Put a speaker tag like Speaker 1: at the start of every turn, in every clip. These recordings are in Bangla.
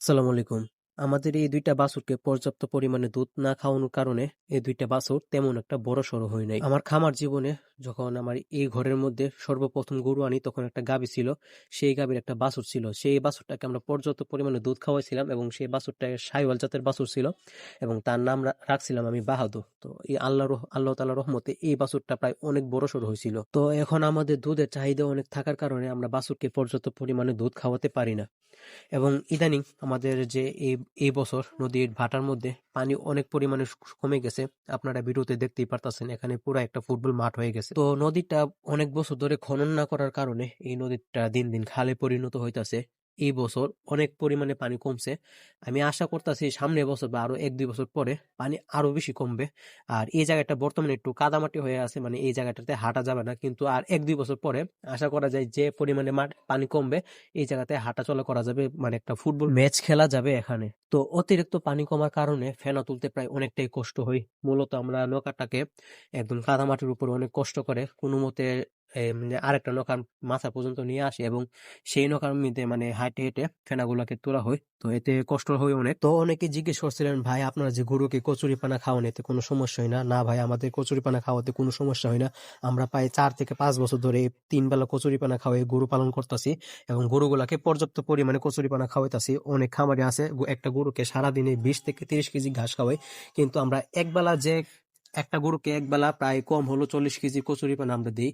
Speaker 1: আসসালামু আলাইকুম। আমাদের এই ২ টা বাছুরকে পর্যাপ্ত পরিমাণে দুধ না খাওয়ানোর কারণে এই ২ টা বাছুর তেমন একটা বড়সড় হয় নাই। আমার খামার জীবনে যখন আমার এই ঘরের মধ্যে সর্বপ্রথম গরু আনি তখন একটা গাভী ছিল। সেই গাভীর একটা বাছুর ছিল। সেই বাছুরটাকে আমরা পর্যাপ্ত পরিমাণে দুধ খাওয়াইছিলাম এবং সেই বাছুরটা শাহিওয়াল জাতের বাছুর ছিল এবং তার নাম রাখছিলাম আমি বাহাদুর। তো এই আল্লাহ তাআলার রহমতে এই বাছুরটা প্রায় অনেক বড়সড় হইছিল। তো এখন আমাদের দুধের চাহিদা অনেক থাকার কারণে আমরা বাছুরকে পর্যাপ্ত পরিমাণে দুধ খাওয়াতে পারি না। এবং ইদানিং আমাদের যে এই বছর নদীর ভাটার মধ্যে পানি অনেক পরিমাণে কমে গেছে। আপনারা ভিডিওতে দেখতেই পারতাছেন এখানে পুরা একটা ফুটবল মাঠ হয়ে গেছে। তো নদীটা অনেক বছর ধরে খনন না করার কারণে এই নদীটা দিন দিন খালে পরিণত হইতাছে। এই বছর অনেক পরিমাণে পানি কমছে। আমি আশা করতাছি সামনের বছর বা আরো ১-২ বছর পরে পানি আরো বেশি কমবে। আর এই জায়গাটা বর্তমানে একটু কাদামাটি হয়ে আছে, মানে এই জায়গাটাতে হাঁটা যাবে না। কিন্তু আর ১-২ বছর পরে আশা করা যায় যে পরিমাণে পানি কমবে এই জায়গাতে হাঁটাচলা করা যাবে, মানে একটা ফুটবল ম্যাচ খেলা যাবে এখানে। তো অতিরিক্ত পানি কমার কারণে ফেনা তুলতে প্রায় অনেকটাই কষ্ট হয়। মূলত আমরা নৌকাটাকে একদম কাদামাটির উপর অনেক কষ্ট করে কোনো মতে মানে আরেকটা নৌকার মাথা পর্যন্ত নিয়ে আসে এবং সেই নৌকার মধ্যে মানে হাঁটে হেঁটে ফেনাগুলাকে তোলা হয়। তো এতে কষ্ট হয় অনেক। তো অনেকে জিজ্ঞেস করছিলেন, ভাই আপনারা যে গরুকে কচুরি পানা খাওয়ান এতে কোনো সমস্যা হয় না? না ভাই, আমাদের কচুরি পানা খাওয়াতে কোনো সমস্যা হয় না। আমরা প্রায় ৪ থেকে ৫ বছর ধরে ৩ বেলা কচুরি পানা খাওয়াই গরু পালন করতেছি এবং গরুগুলাকে পর্যাপ্ত পরিমাণে কচুরিপানা খাওয়াইতাছি। অনেক খামারে আছে একটা গরুকে সারাদিনে ২০ থেকে ৩০ কেজি ঘাস খাওয়াই, কিন্তু আমরা একবেলা যে একটা গরুকে একবেলা প্রায় কম হলো ৪০ কেজি কচুরিপানা আমরা দিই।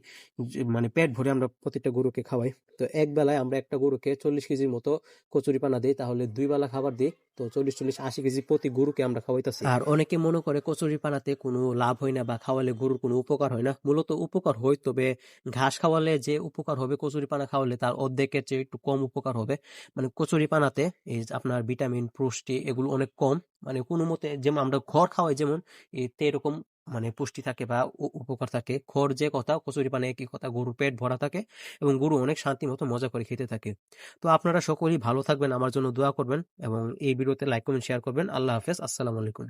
Speaker 1: মানে পেট ভরে আমরা প্রতিটা গরুকে খাওয়াই। তো এক বেলায় আমরা একটা গরুকে ৪০ কেজির মতো কচুরিপানা দিই, তাহলে ২ বেলা খাবার দিই। তো ৪০, ৪০, ৮০ কেজি প্রতি গরুকে আমরা খাওয়াইতাছি। আর অনেকে মনে করে কচুরিপানাতে কোনো লাভ হয় না বা খাওয়ালে গরুর কোনো উপকার হয় না। মূলত উপকার হয়, তবে ঘাস খাওয়ালে যে উপকার হবে কচুরিপানা খাওয়ালে তার অর্ধেকের চেয়ে একটু কম উপকার হবে। মানে কচুরিপানাতে এই যে আপনার ভিটামিন, পুষ্টি এগুলো অনেক কম। মানে কোনো মতে যেমন আমরা খড় খাওয়াই যেমন এতে এরকম মানে পুষ্টি থাকে বা উপকার থাকে। খড় যে কথা, কচুরিপানা একই কথা। গরুর পেট ভরা থাকে এবং গরু অনেক শান্তি মতো মজা করে খেতে থাকে। তো আপনারা সকলেই ভালো থাকবেন, আমার জন্য দোয়া করবেন এবং এই ভিডিওতে লাইক কমেন্ট শেয়ার করবেন। আল্লাহ হাফেজ। আসসালামু আলাইকুম।